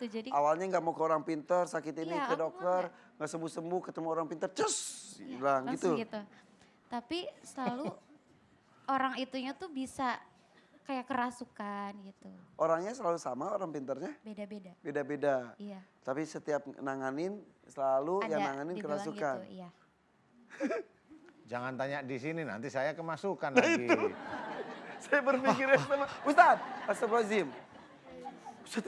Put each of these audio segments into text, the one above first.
gitu. Jadi awalnya nggak mau ke orang pintar, sakit ini iya, ke aku dokter, nggak sembuh-sembuh, ketemu orang pintar, cus, iya, bilang langsung gitu. gitu. Tapi selalu orang itunya tuh bisa kayak kerasukan gitu. Orangnya selalu sama orang pintarnya? Beda-beda. Beda-beda. Iya. Tapi setiap nanganin selalu yang Ada nanganin dibilang gitu, kerasukan. iya. Jangan tanya di sini, nanti saya kemasukan Nah, lagi. itu. Saya berpikirnya sama, Ustaz, astagfirullahaladzim. Ustaz.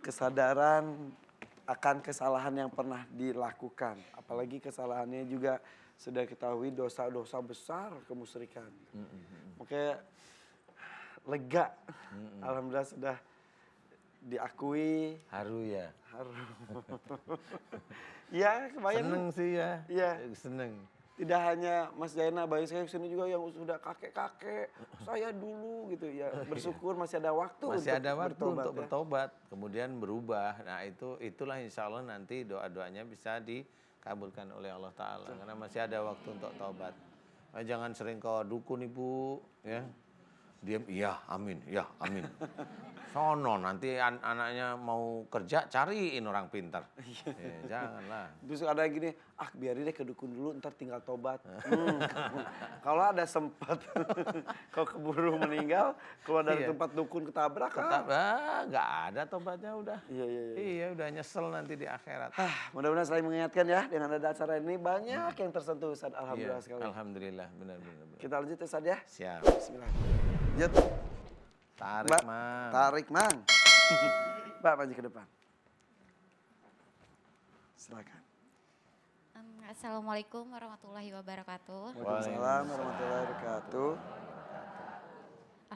Kesadaran akan kesalahan yang pernah dilakukan. Apalagi kesalahannya juga sudah ketahui dosa-dosa besar kemusyrikan. Makanya lega. Alhamdulillah sudah diakui. Haru ya. Ya, kebayang. Seneng sih ya. Iya. Seneng. Tidak hanya Mas Jaina, banyak saya kesini juga yang sudah kakek-kakek. Saya dulu gitu ya. Bersyukur masih ada waktu Masih ada waktu untuk ya. bertobat, kemudian berubah. Nah itulah insya Allah nanti doa-doanya bisa dikabulkan oleh Allah Ta'ala. Karena masih ada waktu untuk tobat. Jangan sering ke dukun ibu, ya. Diam, iya amin, ya amin. Sono nanti anaknya mau kerja cariin orang pintar. Janganlah. Terus ada gini, biarin deh ke dukun dulu, ntar tinggal tobat. Kalau ada sempat, kalau keburu meninggal, keluar dari Iya. tempat dukun ketabrak. Nggak ada tobatnya udah. Iya. Iya, udah nyesel nanti di akhirat. Mudah-mudahan saling mengingatkan ya, dengan ada acara ini banyak yang tersentuh Ustaz. Alhamdulillah Iya, sekali. alhamdulillah, benar. Kita lanjut Ustaz ya. Siap. Bismillah. Lanjut. Tarik, Mbak, Mang. tarik Mang. Mbak, maju ke depan. Silakan. Assalamualaikum warahmatullahi wabarakatuh. Waalaikumsalam warahmatullahi wabarakatuh.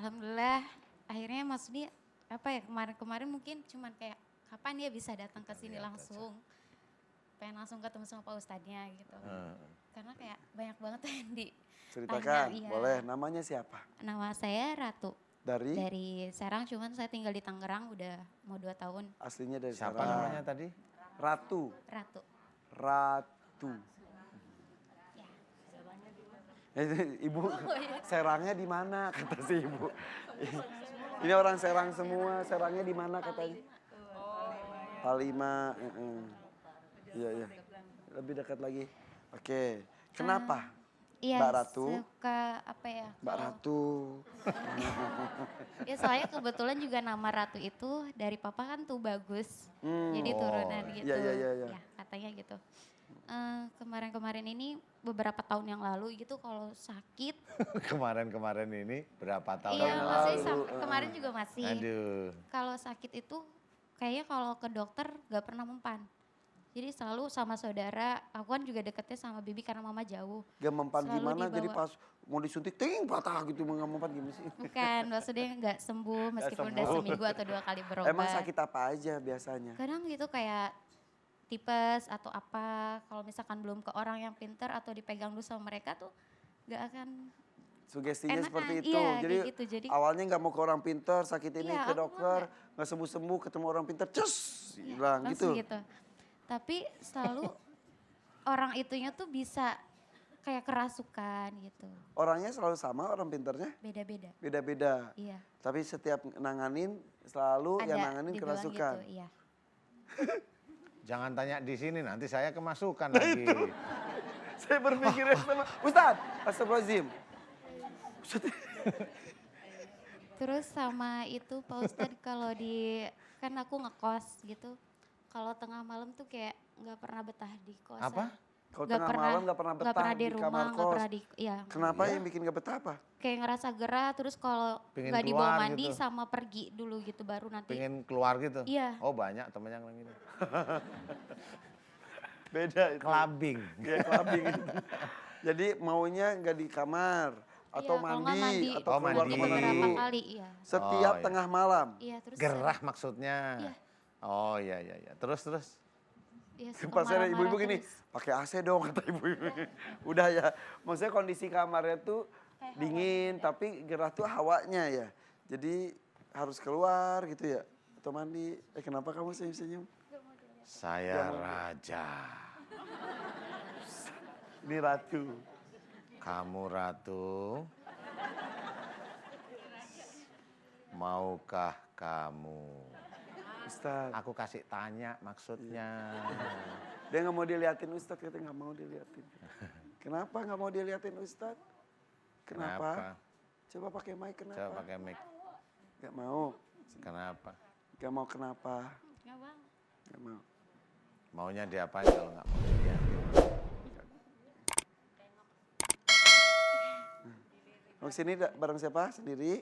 Alhamdulillah akhirnya Mas Sudi apa ya kemarin mungkin cuman kayak kapan dia bisa datang ke sini langsung. Pengen langsung ketemu sama Pak Ustadznya gitu. Karena kayak banyak banget yang Ceritakan, iya. boleh. Namanya siapa? Nama saya Ratu. Dari? Dari Serang, cuman saya tinggal di Tangerang udah mau 2 tahun. Aslinya dari Siapa Serang. namanya tadi? Ratu. Ratu. Ratu. Ya. Ibu, Serangnya di mana kata si ibu. Ini orang Serang semua, Serangnya di mana katanya? Palima. Iya. Lebih dekat lagi. Oke. Kenapa? Iya, Mbak Ratu? suka apa ya? Mbak Ratu. Ya soalnya kebetulan juga nama Ratu itu dari papa kan tuh bagus. Jadi turunan gitu. Iya. Ya katanya gitu. Kemarin-kemarin ini beberapa tahun yang lalu gitu kalau sakit. Kemarin-kemarin ini berapa tahun Iya yang masih lalu? kemarin juga masih. Aduh. Kalau sakit itu kayaknya kalau ke dokter gak pernah mempan. Jadi selalu sama saudara, aku kan juga deketnya sama Bibi karena mama jauh. Gak mempan Selalu gimana, dibawa. jadi pas mau disuntik, ting patah gitu, nggak mempan gimana sih? Bukan, maksudnya nggak sembuh meskipun udah seminggu atau 2 kali berobat. Emang sakit apa aja biasanya? Kadang gitu kayak tipes atau apa, kalau misalkan belum ke orang yang pinter atau dipegang dulu sama mereka tuh nggak akan Sugestinya enakan. seperti itu. Iya, Jadi, kayak gitu. Jadi awalnya nggak mau ke orang pintar, sakit ini iya, ke aku dokter, nggak sembuh-sembuh, ketemu orang pintar, cus, bilang langsung gitu. Tapi selalu orang itunya tuh bisa kayak kerasukan gitu. Orangnya selalu sama orang pintarnya? Beda-beda. Beda-beda. Iya. Tapi setiap nanganin selalu Ada yang nanganin dibilang kerasukan. gitu, iya. Jangan tanya di sini, nanti saya kemasukan Nah, lagi. itu. Saya berpikirnya sama, Ustaz, astagfirullahaladzim. Terus sama itu Pak Ustadz kalau kan aku ngekos gitu. Kalau tengah malam tuh kayak nggak pernah betah di kosan. Apa? Kalau tengah malam nggak pernah betah nggak pernah di di rumah, kamar nggak kos. pernah iya. Kenapa yang bikin gak betah apa? Kayak ngerasa gerah, terus kalau Pengen nggak dibawa keluar mandi gitu. sama pergi dulu gitu baru nanti. Pengen keluar gitu? Iya. Oh banyak temen yang gitu. Beda itu. Clubbing. Ya, clubbing itu. Jadi maunya nggak di kamar atau Iya, kalau nggak mandi atau Oh, keluar mandi. kemana beberapa dulu. kali, iya. Setiap Oh, iya. tengah malam. Iya, terus Gerah maksudnya. Iya. Oh iya. Terus. Iya, suka Pas ada marah-marah ibu-ibu gini, terus. pakai AC dong kata ibu-ibu. Udah ya, maksudnya kondisi kamarnya tuh Kayak dingin tapi gerah tuh hawanya ya. Jadi harus keluar gitu ya. Atau mandi. Kenapa kamu senyum-senyum? Saya raja. Ini Ratu. Kamu ratu. maukah kamu? Ustadz, Aku kasih tanya maksudnya. dia nggak mau diliatin Ustadz, katanya nggak mau diliatin. Kenapa nggak mau diliatin Ustadz? Kenapa? Coba pakai mic, kenapa? Coba pakai mic. Nggak mau. Kenapa? Nggak mau kenapa? Nggak bang. Nggak mau. Maunya diapain kalau nggak mau dilihatin? Mau sini bareng siapa? Sendiri?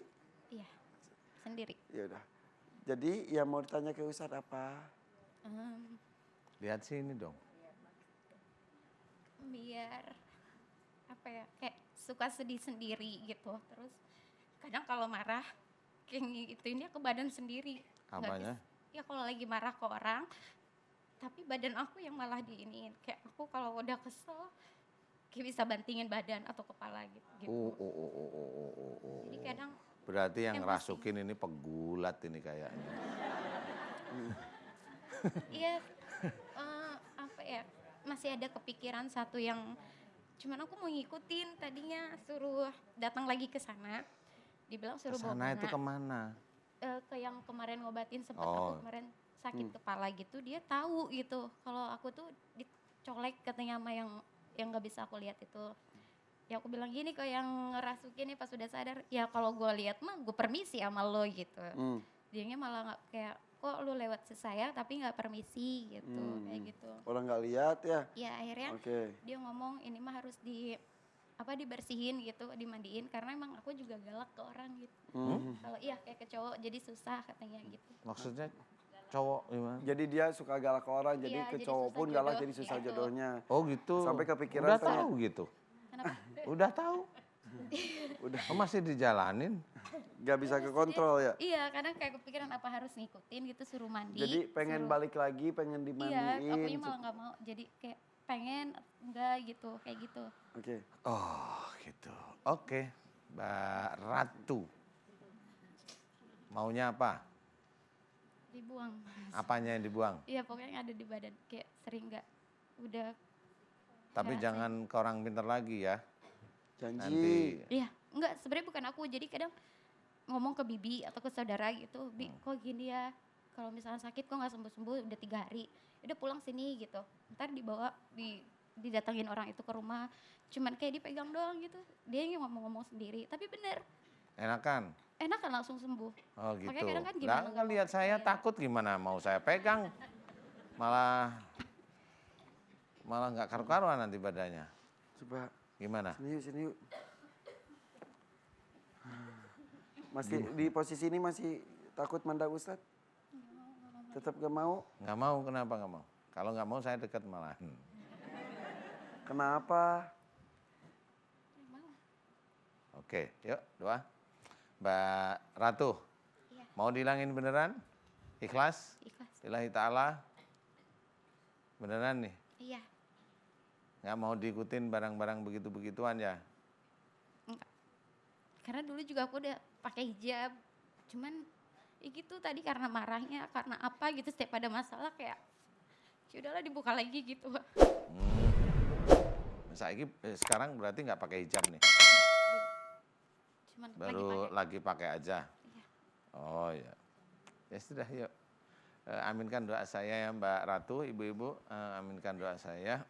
Iya, sendiri. Ya udah. Jadi yang mau ditanya ke Ustadz apa? Lihat sini dong. Biar apa ya, kayak suka sedih sendiri gitu. Terus kadang kalau marah kayak ngituin dia ke badan sendiri. Nggak Apanya? Ya kalau lagi marah ke orang, tapi badan aku yang malah diiniin. Kayak aku kalau udah kesel, kayak bisa bantingin badan atau kepala gitu. Jadi kadang Berarti yang emosi. ngerasukin ini pegulat ini kayaknya. iya apa ya, masih ada kepikiran satu yang cuman aku mau ngikutin, tadinya suruh datang lagi ke sana, dibilang suruh bawa Sana itu bunga. kemana? Ke yang kemarin ngobatin sempat Oh. aku kemarin sakit kepala gitu, dia tahu gitu kalau aku tuh dicolek katanya sama yang nggak bisa aku lihat itu. Ya aku bilang gini ke yang ngerasukin nih pas udah sadar, ya kalau gue lihat mah gue permisi sama lo gitu. Dianya malah nggak, kayak kok lu lewat saya tapi nggak permisi gitu, kayak gitu. Orang nggak lihat ya? Ya akhirnya Oke. dia ngomong ini mah harus dibersihin gitu, dimandiin karena emang aku juga galak ke orang gitu. Kalau iya kayak ke cowok jadi susah katanya gitu. Maksudnya cowok gimana? Jadi dia suka galak ke orang, jadi Iya, ke jadi cowok susah pun galak jodoh, jadi susah gitu. jodohnya. Oh gitu. Sampai kepikiran Udah pengen- tahu gitu. Kenapa? Udah tahu. Udah Oh, masih dijalanin. nggak bisa ke kontrol ya? Iya, kadang kayak kepikiran apa harus ngikutin gitu, suruh mandi. Jadi pengen suruh- balik lagi, pengen Iya, dimandiin. akunya malah nggak mau. Jadi kayak pengen enggak gitu, kayak gitu. Oke. Oh gitu. Oke, Mbak Ratu. Maunya apa? Dibuang. Apanya yang dibuang? Iya, pokoknya yang ada di badan kayak sering nggak udah. Tapi Nggak, jangan ke orang pintar lagi ya. Janji. Nanti Iya, enggak, sebenarnya bukan aku. Jadi kadang ngomong ke bibi atau ke saudara gitu, bi kok gini ya, kalau misalnya sakit kok nggak sembuh-sembuh udah 3 hari, udah pulang sini gitu, ntar dibawa didatangin orang itu ke rumah, cuman kayak dipegang doang gitu, dia yang ngomong-ngomong sendiri, tapi bener, enakan. enak kan langsung sembuh. Oh gitu. Makanya kadang kan Lah gimana nggak lihat saya percaya. takut gimana mau saya pegang. Malah nggak karu-karuan nanti badannya. Coba Gimana? sini yuk, sini yuk. Masih di posisi ini masih takut mandang Ustadz? Tetap gak mau? Nggak mau, kenapa nggak mau? Kalau nggak mau saya dekat malah. Kenapa? Oke, yuk doa. Mbak Ratu, Iya. mau dihilangin beneran? Ikhlas? Ikhlas. Lillahi ta'ala? Beneran nih? Iya, Nggak mau diikutin barang-barang begitu-begituan ya? karena dulu juga aku udah pakai hijab, cuman ya gitu tadi karena marahnya, karena apa gitu, setiap ada masalah kayak ya udahlah dibuka lagi gitu. Sekarang berarti nggak pakai hijab nih? Cuman Baru lagi pakai aja? Iya. Oh ya. Ya sudah yuk. Aminkan doa saya ya Mbak Ratu, ibu-ibu. Aminkan doa saya.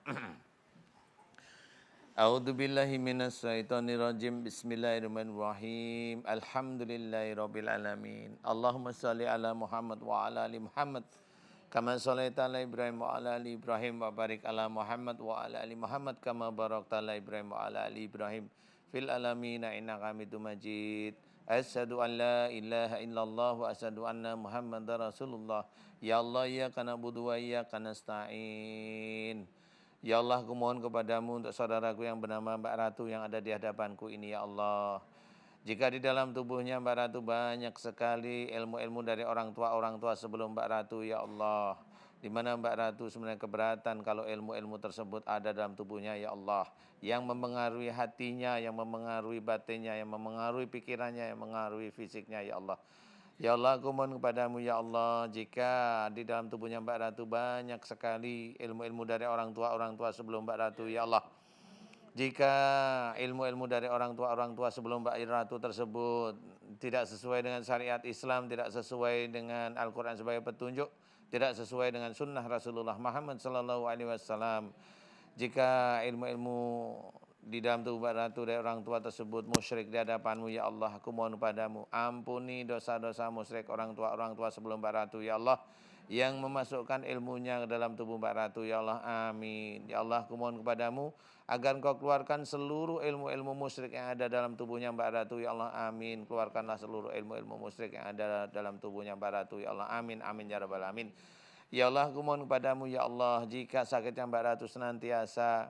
A'udzubillahi minasyaitonirrajim. Bismillahirrahmanirrahim. Alhamdulillahirabbil alamin. Allahumma shalli ala Muhammad wa ala ali Muhammad. Kama shallaita ala Ibrahim wa ala ali Ibrahim wa barik ala Muhammad wa ala ali Muhammad kama barakta ala Ibrahim wa ala ali Ibrahim fil alamin innaka Hamidum Majid. Asyhadu an la ilaha illallah wa asyhadu anna Muhammadar Rasulullah. Ya Allah, iyyaka na'budu wa iyyaka nasta'in. Ya Allah, aku mohon kepadamu untuk saudaraku yang bernama Mbak Ratu yang ada di hadapanku ini ya Allah. Jika di dalam tubuhnya Mbak Ratu banyak sekali ilmu-ilmu dari orang tua sebelum Mbak Ratu ya Allah. Di mana Mbak Ratu sebenarnya keberatan kalau ilmu-ilmu tersebut ada dalam tubuhnya ya Allah. Yang mempengaruhi hatinya, yang mempengaruhi batinnya, yang mempengaruhi pikirannya, yang mempengaruhi fisiknya ya Allah. Ya Allah, aku mohon kepadamu ya Allah, jika di dalam tubuhnya Mbak Ratu banyak sekali ilmu-ilmu dari orang tua sebelum Mbak Ratu ya Allah. Jika ilmu-ilmu dari orang tua sebelum Mbak Ratu tersebut tidak sesuai dengan syariat Islam, tidak sesuai dengan Al-Quran sebagai petunjuk, tidak sesuai dengan sunnah Rasulullah Muhammad Sallallahu Alaihi Wasallam. Jika ilmu-ilmu di dalam tubuh Mbak Ratu dari orang tua tersebut musyrik di hadapanmu, ya Allah, aku mohon padamu, ampuni dosa-dosa musyrik orang tua sebelum Mbak Ratu, ya Allah, yang memasukkan ilmunya ke dalam tubuh Mbak Ratu, ya Allah, amin. Ya Allah, aku mohon kepadamu agar Engkau keluarkan seluruh ilmu-ilmu musyrik yang ada dalam tubuhnya Mbak Ratu, ya Allah, amin. Keluarkanlah seluruh ilmu-ilmu musyrik yang ada dalam tubuhnya Mbak Ratu, ya Allah, amin, amin, ya rabbal alamin. Ya Allah, aku mohon kepadamu, ya Allah, jika sakitnya Mbak Ratu senantiasa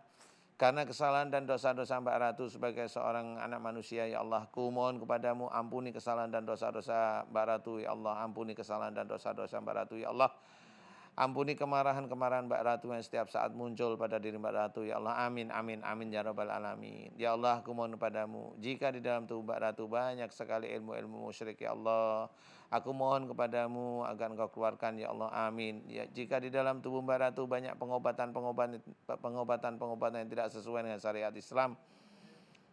karena kesalahan dan dosa-dosa Mbak Ratu sebagai seorang anak manusia, ya Allah, aku mohon kepadamu, ampuni kesalahan dan dosa-dosa Mbak Ratu, ya Allah, ampuni kesalahan dan dosa-dosa Mbak Ratu, ya Allah. Ampuni kemarahan-kemarahan Mbak Ratu yang setiap saat muncul pada diri Mbak Ratu, ya Allah, amin, amin, amin, ya rabbal alamin. Ya Allah, aku mohon kepadamu, jika di dalam tubuh Mbak Ratu banyak sekali ilmu-ilmu musyrik, ya Allah, aku mohon kepadamu agar Engkau keluarkan, ya Allah, amin. Ya, jika di dalam tubuh Mbak Ratu banyak pengobatan yang tidak sesuai dengan syariat Islam,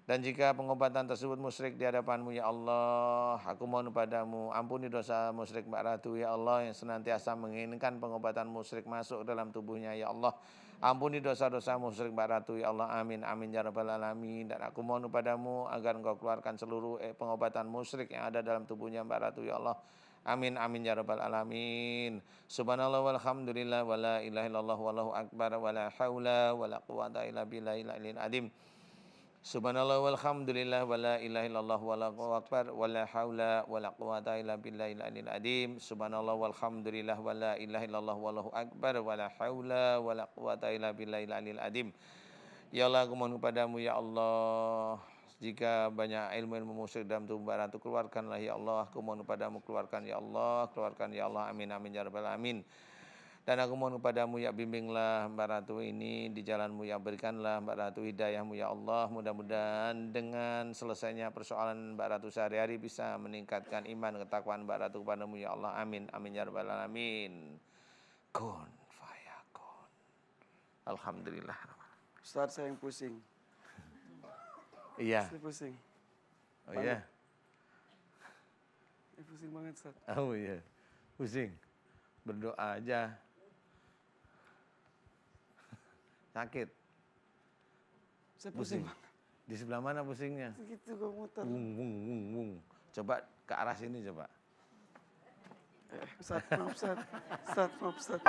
dan jika pengobatan tersebut musyrik di hadapanmu, ya Allah, aku mohon padamu, ampuni dosa musyrik Mbak Ratu, ya Allah, yang senantiasa menginginkan pengobatan musyrik masuk dalam tubuhnya, ya Allah. Ampuni dosa-dosa musyrik Mbak Ratu, ya Allah, amin, amin, ya rabbal alamin. Dan aku mohon padamu agar Engkau keluarkan seluruh pengobatan musyrik yang ada dalam tubuhnya Mbak Ratu, ya Allah. Amin, amin, ya rabbal alamin. Subhanallah walhamdulillah wa la ilaha illallah wallahu akbar wa la haula wa la quwata illa billahil aliyil azim. Subhanallah walhamdulillah wa la ilaha illallah wallahu akbar wa la haula wa la quwata illa billahil aliyil azim. Subhanallah walhamdulillah wa la ilaha illallah wallahu akbar wa la haula wa la quwata illa billahil aliyil azim. Ya Allah, aku mohon kepadamu, ya Allah, jika banyak ilmu-ilmu musyrik dalam tubuh Mbak Ratu, keluarkanlah, ya Allah. Aku mohon kepadamu, keluarkan, ya Allah, keluarkan, ya Allah, amin, amin, ya rabbal alamin. Dan aku mohon kepadamu, ya bimbinglah Mbak Ratu ini di jalanmu, ya berikanlah Mbak Ratu hidayahmu, ya Allah. Mudah-mudahan dengan selesainya persoalan Mbak Ratu sehari-hari bisa meningkatkan iman ketakwaan Mbak Ratu kepadamu, ya Allah, amin, amin, ya rabbal alamin. Kun fayakun. Alhamdulillah. Ustaz, saya yang pusing. Iya. Saya pusing. Oh iya. Saya pusing banget, Ustaz. Oh iya. Pusing. Berdoa aja. Sakit. Saya pusing banget. Di sebelah mana pusingnya? Segitu kok muter. Wung. Coba ke arah sini coba. Ustaz, maaf Ustaz. Ustaz, maaf Ustaz.